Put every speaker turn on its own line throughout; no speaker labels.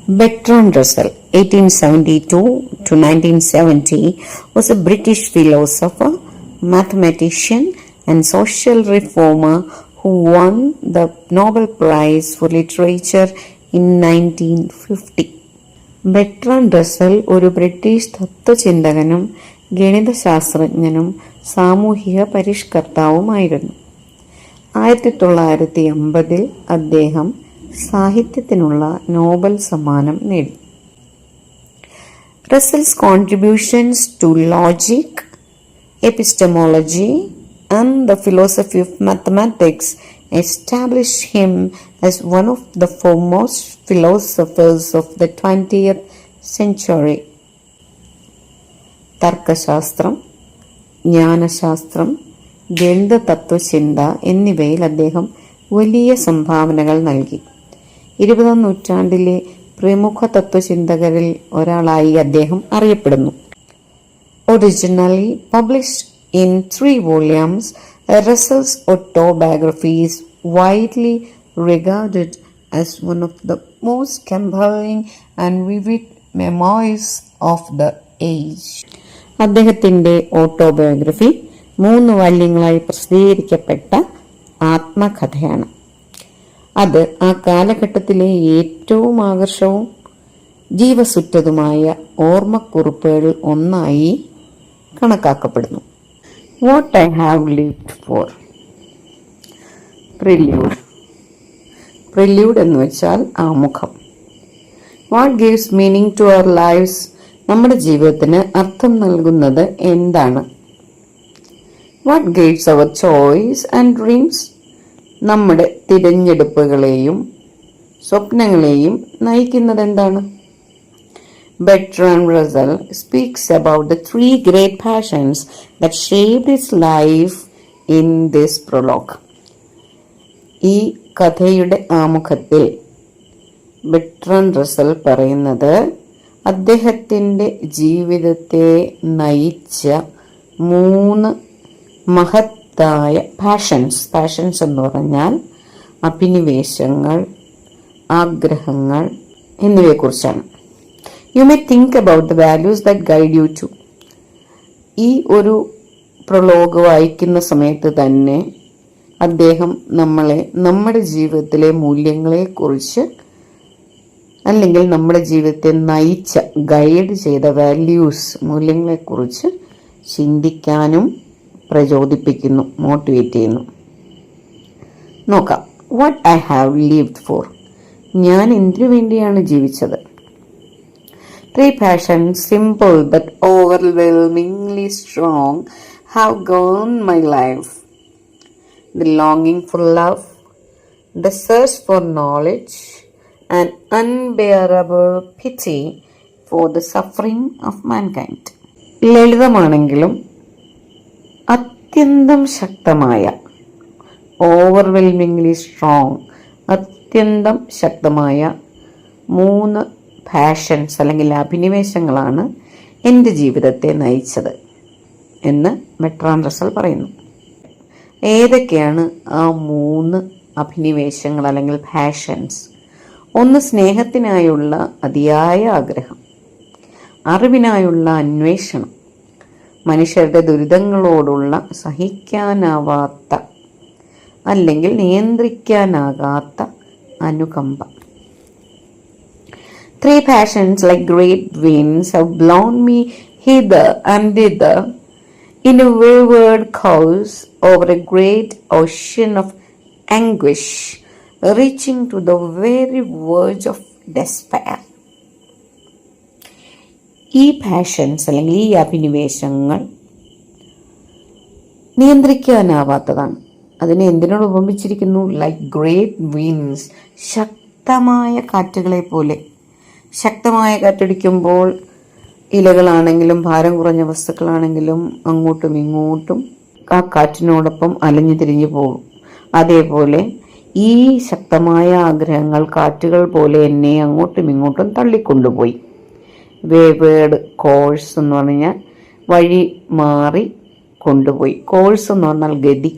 Bertrand Russell, 1872 to 1970, was a British philosopher, mathematician, and social reformer who won the Nobel Prize for Literature in 1950. ബെട്രാൻഡ് Russell ഒരു British തത്വചിന്തകനും ഗണിതശാസ്ത്രജ്ഞനും സാമൂഹിക പരിഷ്കർത്താവുമായിരുന്നു. 1950 അദ്ദേഹം സാഹിത്യത്തിനുള്ള Nobel സമ്മാനം നേടി. Russell's contributions to logic, epistemology, and the philosophy of mathematics established him as one of the foremost philosophers of the 20th century. തർക്കശാസ്ത്രം, ജ്ഞാനശാസ്ത്രം, ഗണിത തത്വചിന്ത എന്നിവയിൽ അദ്ദേഹം വലിയ സംഭാവനകൾ നൽകി. 20ാം നൂറ്റാണ്ടിലെ പ്രമുഖ തത്വചിന്തകരിൽ ഒരാളായി അദ്ദേഹം അറിയപ്പെടുന്നു. Originally published in 3 volumes, Russell's autobiography is widely regarded as one of the most compelling and vivid memoirs of the age. അദ്ദേഹത്തിന്റെ ഓട്ടോബയോഗ്രഫി 3 വാല്യങ്ങളായി പ്രസിദ്ധീകരിക്കപ്പെട്ട ആത്മകഥയാണ്. അത് ആ കാലഘട്ടത്തിലെ ഏറ്റവും ആകർഷവും ജീവസുറ്റതുമായ ഓർമ്മക്കുറിപ്പുകളിൽ ഒന്നായി കണക്കാക്കപ്പെടുന്നു. What I have lived for. Prelude എന്ന് വെച്ചാൽ ആമുഖം. What gives meaning to our lives. നമ്മുടെ ജീവിതത്തിന് അർത്ഥം നൽകുന്നത് എന്താണ്? What guides our choice and dreams. നമ്മുടെ തിരഞ്ഞെടുപ്പുകളെയും സ്വപ്നങ്ങളെയും നയിക്കുന്നത് എന്താണ്? Bertrand Russell speaks about the 3 great passions that shaped his life in this prologue. ഈ കഥയുടെ ആമുഖത്തിൽ ബെട്രാൻഡ് റസൽ പറയുന്നത് അദ്ദേഹത്തിന്റെ ജീവിതത്തെ നയിച്ച 3 മഹത്തായ പാഷൻസ് എന്ന് പറഞ്ഞാൽ അഭിനിവേശങ്ങൾ, ആഗ്രഹങ്ങൾ എന്നിവയെക്കുറിച്ചാണ്. You may think about the values that guide you to. ഈ ഒരു പ്രൊലോഗ് വായിക്കുന്ന സമയത്ത് തന്നെ അദ്ദേഹം നമ്മളെ നമ്മുടെ ജീവിതത്തിലെ മൂല്യങ്ങളെക്കുറിച്ച് അല്ലെങ്കിൽ നമ്മുടെ ജീവിതത്തെ നയിച്ച ഗൈഡ് ചെയ്ത വാല്യൂസ് മൂല്യങ്ങളെക്കുറിച്ച് ചിന്തിക്കാനും പ്രചോദിപ്പിക്കുന്നു, മോട്ടിവേറ്റ് ചെയ്യുന്നു. നോക്കാം. What I have lived for. ഞാൻ എന്തിനു വേണ്ടിയാണ് ജീവിച്ചത്? 3 passions, simple but overwhelmingly strong, have governed my life. The longing for love, the search for knowledge, and unbearable pity for the suffering of mankind. ലളിതമാണെങ്കിലും അത്യന്തം ശക്തമായ, overwhelmingly strong, അത്യന്തം ശക്തമായ 3 passions അല്ലെങ്കിൽ അഭിനിവേശങ്ങളാണ് എൻ്റെ ജീവിതത്തെ നയിച്ചത് എന്ന് ബെട്രാൻഡ് റസൽ പറയുന്നു. ഏതൊക്കെയാണ് ആ 3 അഭിനിവേശങ്ങൾ അല്ലെങ്കിൽ പാഷൻസ്? ഒന്ന്, സ്നേഹത്തിനായുള്ള അതിയായ ആഗ്രഹം, അറിവിനായുള്ള അന്വേഷണം, മനുഷ്യരുടെ ദുരിതങ്ങളോടുള്ള സഹിക്കാനാവാത്ത അല്ലെങ്കിൽ നിയന്ത്രിക്കാനാകാത്ത അനുകമ്പ. 3 passions like great winds have blown me hither and thither in a wayward course over a great ocean of anguish, reaching to the very verge of despair. ഈ പാഷൻസ് അല്ലെങ്കിൽ ഈ അഭിനിവേശങ്ങൾ നിയന്ത്രിക്കാനാവാത്തതാണ്. അതിനെ എന്തിനോട് ഉപമിച്ചിരിക്കുന്നു? ലൈക്ക് ഗ്രേറ്റ് വിൻഡ്സ്, ശക്തമായ കാറ്റുകളെ പോലെ. ശക്തമായ കാറ്റടിക്കുമ്പോൾ ഇലകളാണെങ്കിലും ഭാരം കുറഞ്ഞ വസ്തുക്കളാണെങ്കിലും അങ്ങോട്ടും ഇങ്ങോട്ടും ആ കാറ്റിനോടൊപ്പം അലഞ്ഞു തിരിഞ്ഞു പോകും. അതേപോലെ ഈ ശക്തമായ ആഗ്രഹങ്ങൾ കാറ്റുകൾ പോലെ എന്നെ അങ്ങോട്ടും ഇങ്ങോട്ടും തള്ളിക്കൊണ്ടുപോയി. വേവേഡ് കോഴ്സ് എന്ന് പറഞ്ഞാൽ വഴി മാറി കൊണ്ടുപോയി. കോഴ്സ് എന്ന് പറഞ്ഞാൽ ഗതി.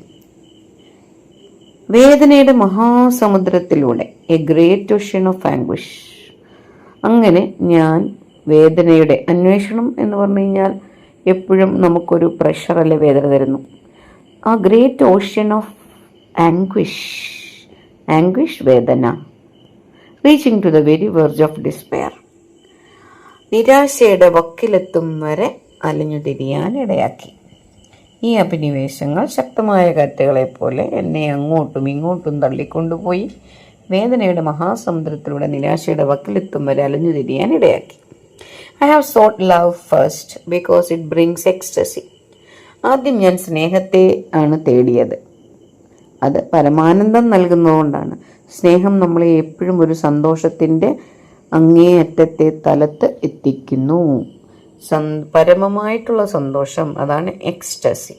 വേദനയുടെ മഹാസമുദ്രത്തിലൂടെ, a great ocean of anguish, അങ്ങനെ ഞാൻ വേദനയുടെ അന്വേഷണം എന്ന് പറഞ്ഞു കഴിഞ്ഞാൽ എപ്പോഴും നമുക്കൊരു പ്രഷറല്ലേ വേദന തരുന്നു. A great ocean of anguish വേദന, reaching to the very verge of despair, നിരാശയുടെ വക്കിലെത്തും വരെ അലഞ്ഞു തിരിയാൻ ഇടയാക്കി. ഈ അഭിനിവേശങ്ങൾ ശക്തമായ കാറ്റുകളെപ്പോലെ എന്നെ അങ്ങോട്ടും ഇങ്ങോട്ടും തള്ളിക്കൊണ്ടുപോയി വേദനയുടെ മഹാസമുദ്രത്തിലൂടെ നിരാശയുടെ വക്കിലെത്തും വരെ അലഞ്ഞു തിരിയാൻ ഇടയാക്കി. I have sought love first because it brings ecstasy. ആദ്യം ഞാൻ സ്നേഹത്തെ ആണ് തേടിയത്. അത് പരമാനന്ദം നൽകുന്നതുകൊണ്ടാണ്. സ്നേഹം നമ്മളെ എപ്പോഴും ഒരു സന്തോഷത്തിൻ്റെ അങ്ങേയറ്റത്തെ തലത്ത് എത്തിക്കുന്നു. പരമമായിട്ടുള്ള സന്തോഷം, അതാണ് ecstasy.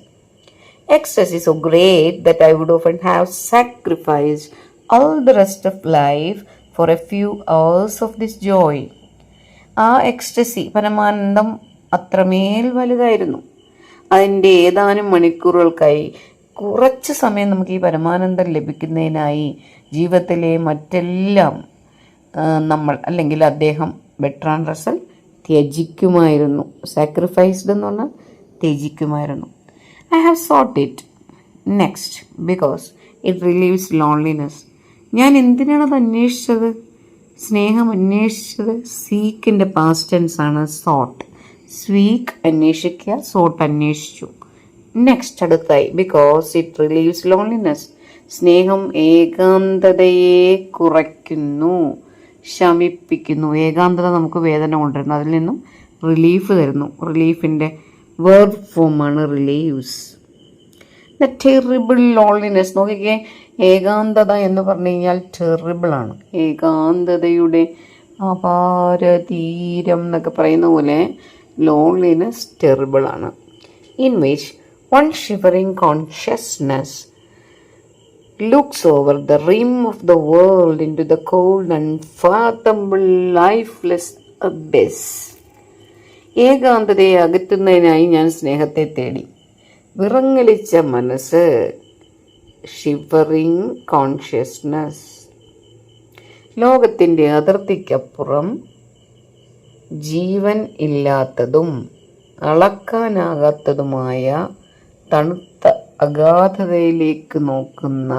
So great that I would often have sacrificed all the rest of life for a few hours of this joy. ആ എക്സ്റ്റസി, പരമാനന്ദം അത്രമേൽ വലുതായിരുന്നു. അതിൻ്റെ ഏതാനും മണിക്കൂറുകൾക്കായി, കുറച്ച് സമയം നമുക്ക് ഈ പരമാനന്ദം ലഭിക്കുന്നതിനായി ജീവിതത്തിലെ മറ്റെല്ലാം നമ്മൾ അല്ലെങ്കിൽ അദ്ദേഹം ബെർട്രാൻഡ് റസൽ ത്യജിക്കുമായിരുന്നു. സാക്രിഫൈസ്ഡ് എന്ന് പറഞ്ഞാൽ ത്യജിക്കുമായിരുന്നു. I have sought it next because it relieves loneliness. ഞാൻ എന്തിനാണ് അത് അന്വേഷിച്ചത്? സ്നേഹം അന്വേഷിച്ചത്. സീക്കിൻ്റെ പാസ്റ്റ് ടെൻസ് ആണ് സോട്ട്. സ്വീക്ക് അന്വേഷിക്കുക, സോട്ട് അന്വേഷിച്ചു. നെക്സ്റ്റ് അടുത്തായി ബിക്കോസ് ഇറ്റ് റിലീവ്സ് ലോൺലിനെസ്. സ്നേഹം ഏകാന്തതയെ കുറയ്ക്കുന്നു, ശമിപ്പിക്കുന്നു. ഏകാന്തത നമുക്ക് വേദന കൊണ്ടുവരുന്നു, അതിൽ നിന്നും റിലീഫ് തരുന്നു. റിലീഫിൻ്റെ വേർബ് ഫോമാണ് റിലീവ്സ്. The terrible loneliness. നോക്കിക്കേ, ഏകാന്തത എന്ന് പറഞ്ഞു കഴിഞ്ഞാൽ ടെറിബിളാണ്. ഏകാന്തതയുടെ അപാരതീരം എന്നൊക്കെ പറയുന്ന പോലെ ലോൺലിനെസ് ടെറിബിളാണ്. In which one shivering consciousness looks over the rim of the world into the cold, unfathomable, lifeless abyss. ഏകാന്തതയെ അകറ്റുന്നതിനായി ഞാൻ സ്നേഹത്തെ തേടി. വിറങ്ങലിച്ച മനസ്സ്, ഷിവറിംഗ് കോൺഷ്യസ്നസ്, ലോകത്തിൻ്റെ അതിർത്തിക്കപ്പുറം ജീവൻ ഇല്ലാത്തതും അളക്കാനാകാത്തതുമായ തണുത്ത അഗാധതയിലേക്ക് നോക്കുന്ന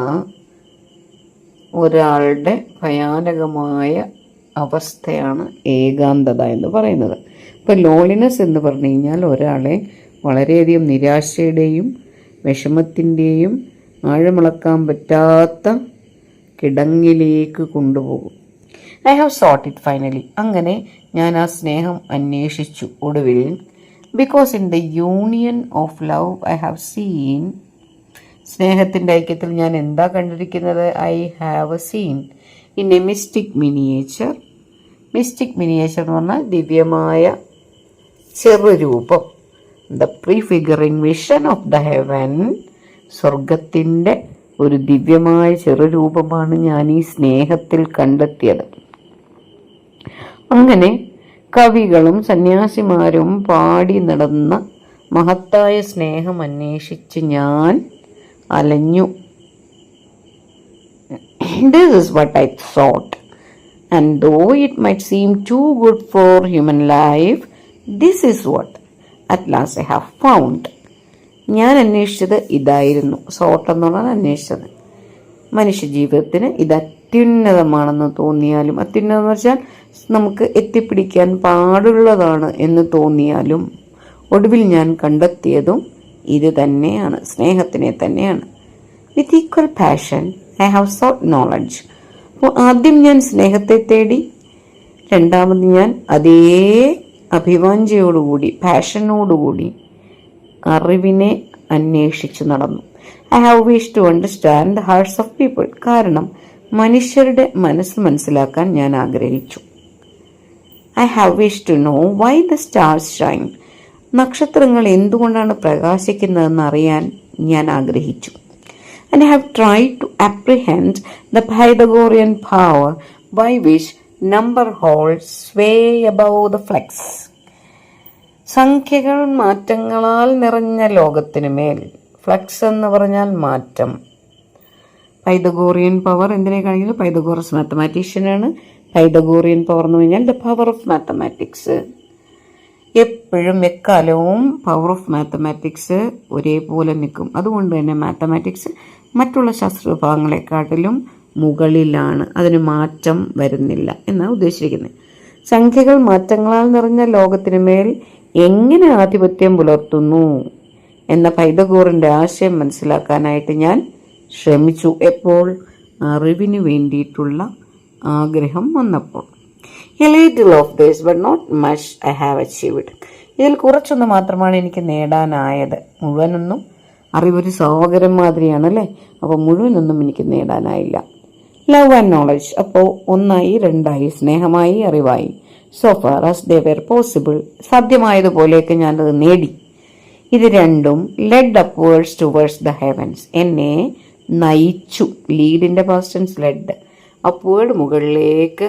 ഒരാളുടെ ഭയാനകമായ അവസ്ഥയാണ് ഏകാന്തത എന്ന് പറയുന്നത്. ഇപ്പോൾ ലോൺലിനെസ് എന്ന് പറഞ്ഞു കഴിഞ്ഞാൽ ഒരാളെ വളരെയധികം നിരാശയുടെയും വിഷമത്തിൻ്റെയും ആഴമിളക്കാൻ പറ്റാത്ത കിടങ്ങിലേക്ക് കൊണ്ടുപോകും. I have sought it finally. അങ്ങനെ ഞാൻ ആ സ്നേഹം അന്വേഷിച്ചു ഒടുവിൽ. Because in the union of love I have seen. സ്നേഹത്തിൻ്റെ ഐക്യത്തിൽ ഞാൻ എന്താ കണ്ടിരിക്കുന്നത്? I have seen in a mystic miniature. Mystic miniature എന്ന് പറഞ്ഞാൽ ദിവ്യമായ ചെറുരൂപം. The prefiguring vision of the heaven. സ്വർഗത്തിൻ്റെ ഒരു ദിവ്യമായ ചെറുരൂപമാണ് ഞാൻ ഈ സ്നേഹത്തിൽ കണ്ടെത്തിയത്. അങ്ങനെ കവികളും സന്യാസിമാരും പാടി നടന്ന മഹത്തായ സ്നേഹം അന്വേഷിച്ച് ഞാൻ അലഞ്ഞു. This is what I thought, and though it might seem too good for human life, this is what at last I have found. ഞാൻ അന്വേഷിച്ചത് ഇതായിരുന്നു. സോട്ട് എന്ന് പറഞ്ഞാൽ അന്വേഷിച്ചത്. മനുഷ്യജീവിതത്തിന് ഇത് അത്യുന്നതമാണെന്ന് തോന്നിയാലും, അത്യുന്നതം എന്ന് വെച്ചാൽ നമുക്ക് എത്തിപ്പിടിക്കാൻ പാടുള്ളതാണ് എന്ന് തോന്നിയാലും, ഒടുവിൽ ഞാൻ കണ്ടെത്തിയതും ഇത് തന്നെയാണ്, സ്നേഹത്തിനെ തന്നെയാണ്. With equal passion I have sought knowledge. അപ്പോൾ ആദ്യം ഞാൻ സ്നേഹത്തെ തേടി, രണ്ടാമത് ഞാൻ അതേ അഭിവാഞ്ചയോടുകൂടി, പാഷനോടുകൂടി അറിവിനെ അന്വേഷിച്ച് നടന്നു. I have wish to understand the hearts of people. കാരണം മനുഷ്യരുടെ മനസ്സ് മനസ്സിലാക്കാൻ ഞാൻ ആഗ്രഹിച്ചു. I have wish to know why the stars shine. നക്ഷത്രങ്ങൾ എന്തുകൊണ്ടാണ് പ്രകാശിക്കുന്നതെന്ന് അറിയാൻ ഞാൻ ആഗ്രഹിച്ചു. And I have tried to apprehend the Pythagorean power by which number holds sway above the flux. സംഖ്യകൾ മാറ്റങ്ങളാൽ നിറഞ്ഞ ലോകത്തിനു മേൽ, ഫ്ലക്സ് എന്ന് പറഞ്ഞാൽ മാറ്റം. പൈതഗോറിയൻ പവർ എന്തിനെ കാണിക്കുന്നത്? പൈതഗോറസ് മാത്തമാറ്റീഷ്യനാണ്. പൈതഗോറിയൻ പവർ എന്ന് പറഞ്ഞാൽ ദ പവർ ഓഫ് മാത്തമാറ്റിക്സ്. എപ്പോഴും എക്കാലവും പവർ ഓഫ് മാത്തമാറ്റിക്സ് ഒരേപോലെ നിൽക്കും. അതുകൊണ്ട് തന്നെ മാത്തമാറ്റിക്സ് മറ്റുള്ള ശാസ്ത്രവിഭാഗങ്ങളെക്കാട്ടിലും മുകളിലാണ്, അതിന് മാറ്റം വരുന്നില്ല എന്നാണ് ഉദ്ദേശിച്ചിരിക്കുന്നത്. സംഖ്യകൾ മാറ്റങ്ങളാൽ നിറഞ്ഞ ലോകത്തിന് മേൽ എങ്ങനെ ആധിപത്യം പുലർത്തുന്നു എന്ന പൈതഗോറിൻ്റെ ആശയം മനസ്സിലാക്കാനായിട്ട് ഞാൻ ശ്രമിച്ചു. എപ്പോൾ? അറിവിന് വേണ്ടിയിട്ടുള്ള ആഗ്രഹം വന്നപ്പോൾ. A little of this but not much I have achieved. ഇതിൽ കുറച്ചൊന്ന് മാത്രമാണ് എനിക്ക് നേടാനായത്. മുഴുവനൊന്നും, അറിവൊരു സാഗരം മാതിരിയാണ് അല്ലേ, അപ്പോൾ മുഴുവനൊന്നും എനിക്ക് നേടാനായില്ല. ലവ് ആൻഡ് നോളജ്, അപ്പോൾ ഒന്നായി, രണ്ടായി, സ്നേഹമായി, അറിവായി. So far as they were possible, സാധ്യമായതുപോലെയൊക്കെ ഞാനത് നേടി. ഇത് രണ്ടും led upwards towards the heavens, എന്നെ നയിച്ചു. ലീഡിൻ്റെ പാസ്റ്റ് ടെൻസ് ലെഡ്, അപ്വേർഡ് മുകളിലേക്ക്,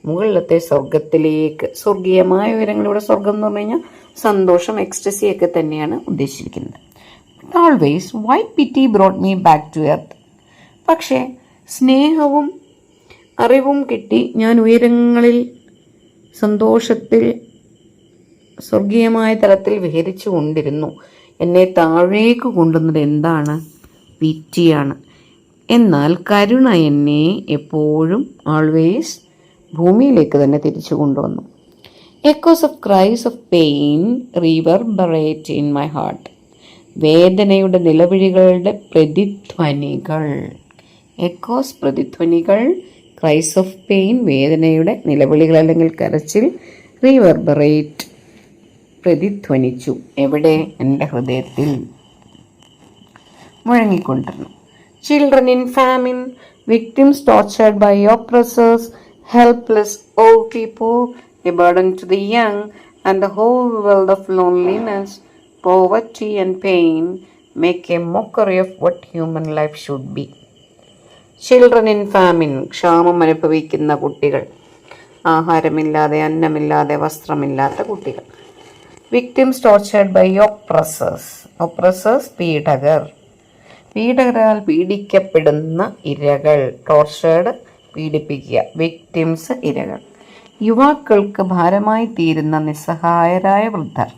മുകളിലത്തെ സ്വർഗത്തിലേക്ക്. സ്വർഗീയമായ ഉയരങ്ങളിലൂടെ, സ്വർഗം എന്ന് പറഞ്ഞു കഴിഞ്ഞാൽ സന്തോഷം, എക്സ്റ്റസി ഒക്കെ തന്നെയാണ് ഉദ്ദേശിച്ചിരിക്കുന്നത്. Always why pity brought me back to earth. പക്ഷേ സ്നേഹവും അറിവും കിട്ടി ഞാൻ ഉയരങ്ങളിൽ, സന്തോഷത്തിൽ, സ്വർഗീയമായ തലത്തിൽ വിഹരിച്ചു കൊണ്ടിരുന്നു. എന്നെ താഴേക്ക് കൊണ്ടുവന്നത് എന്താണ്? പിറ്റിയാണ്. എന്നാൽ കരുണ എന്നെ എപ്പോഴും ഓൾവേസ് ഭൂമിയിലേക്ക് തന്നെ തിരിച്ചു കൊണ്ടുവന്നു. Echoes of cries of pain reverberate in my heart. വേദനയുടെ നിലവിളികളുടെ പ്രതിധ്വനികൾ. എക്കോസ് പ്രതിധ്വനികൾ, ക്രൈസ് ഓഫ് പെയിൻ വേദനയുടെ നിലവിളികൾ അല്ലെങ്കിൽ കരച്ചിൽ, റിവർബറേറ്റ് പ്രതിധ്വനിച്ചു. എവിടെ? എൻ്റെ ഹൃദയത്തിൽ മുഴങ്ങിക്കൊണ്ടിരുന്നു. Children in famine, victims tortured by oppressors, helpless old people, a burden to the young, and the whole world of loneliness, poverty and pain make a mockery of what human life should be. Children in famine, ക്ഷാമം അനുഭവിക്കുന്ന കുട്ടികൾ, ആഹാരമില്ലാതെ, അന്നമില്ലാതെ, വസ്ത്രമില്ലാത്ത കുട്ടികൾ. Victims tortured by oppressors, oppressors പീഡകർ, പീഡകരാൽ പീഡിക്കപ്പെടുന്ന ഇരകൾ. Tortured പീഡിപ്പിക്കുക, victims ഇരകൾ. യുവാക്കൾക്ക് ഭാരമായി തീരുന്ന നിസ്സഹായരായ വൃദ്ധർ.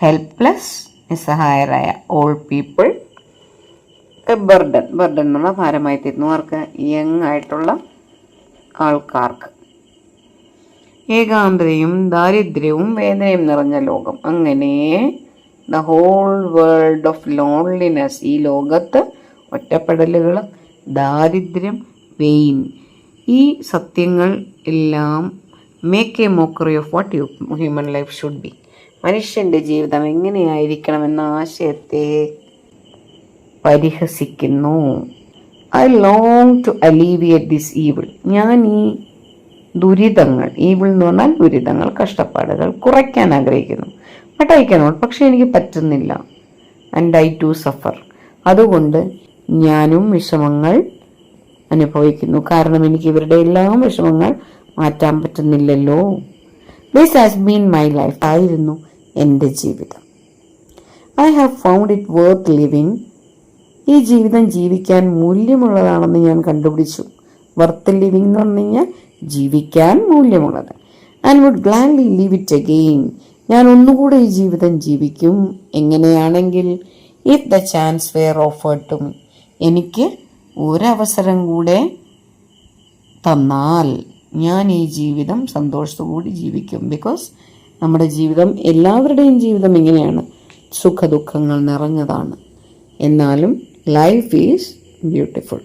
ഹെൽപ്ലെസ് നിസ്സഹായരായ. ഓൾഡ് പീപ്പിൾ ബർഡൻ, ബർഡൻ എന്നുള്ള ഭാരമായി തീരുന്നു. ആർക്ക്? യങ് ആയിട്ടുള്ള ആൾക്കാർക്ക്. ഏകാന്തതയും ദാരിദ്ര്യവും വേദനയും നിറഞ്ഞ ലോകം. അങ്ങനെ the whole world of loneliness, ഈ ലോകത്ത് ഒറ്റപ്പെടലുകൾ, ദാരിദ്ര്യം, പെയിൻ, ഈ സത്യങ്ങൾ എല്ലാം make a mockery of what human life should be. മനുഷ്യൻ്റെ ജീവിതം എങ്ങനെയായിരിക്കണമെന്ന ആശയത്തെ പരിഹസിക്കുന്നു. I long to alleviate this evil. ഞാൻ ഈ ദുരിതങ്ങൾ, ഈവിൾ എന്ന് പറഞ്ഞാൽ ദുരിതങ്ങൾ, കഷ്ടപ്പാടുകൾ കുറയ്ക്കാൻ ആഗ്രഹിക്കുന്നു. ബട്ട് ഐ കനോട്ട്, പക്ഷെ എനിക്ക് പറ്റുന്നില്ല. ആൻഡ് ഐ ടു സഫർ, അതുകൊണ്ട് ഞാനും വിഷമങ്ങൾ അനുഭവിക്കുന്നു. കാരണം എനിക്ക് ഇവരുടെ എല്ലാം വിഷമങ്ങൾ മാറ്റാൻ പറ്റുന്നില്ലല്ലോ. This has been my life, ആയിരുന്നു എൻ്റെ ജീവിതം. I have found it worth living. ഈ ജീവിതം ജീവിക്കാൻ മൂല്യമുള്ളതാണെന്ന് ഞാൻ കണ്ടുപിടിച്ചു. വർത്ത് ലിവിങ് എന്ന് പറഞ്ഞു കഴിഞ്ഞാൽ ജീവിക്കാൻ മൂല്യമുള്ളത്. And would gladly live it again. ഞാൻ ഒന്നുകൂടെ ഈ ജീവിതം ജീവിക്കും. എങ്ങനെയാണെങ്കിൽ, if the chance were offered to me, എനിക്ക് ഒരവസരം കൂടെ തന്നാൽ ഞാൻ ഈ ജീവിതം സന്തോഷത്തോടുകൂടി ജീവിക്കും. ബിക്കോസ് നമ്മുടെ ജീവിതം, എല്ലാവരുടെയും ജീവിതം ഇങ്ങനെയാണ്, സുഖദുഃഖങ്ങൾ നിറഞ്ഞതാണ്. എന്നാലും ലൈഫ് ഈസ് ബ്യൂട്ടിഫുൾ.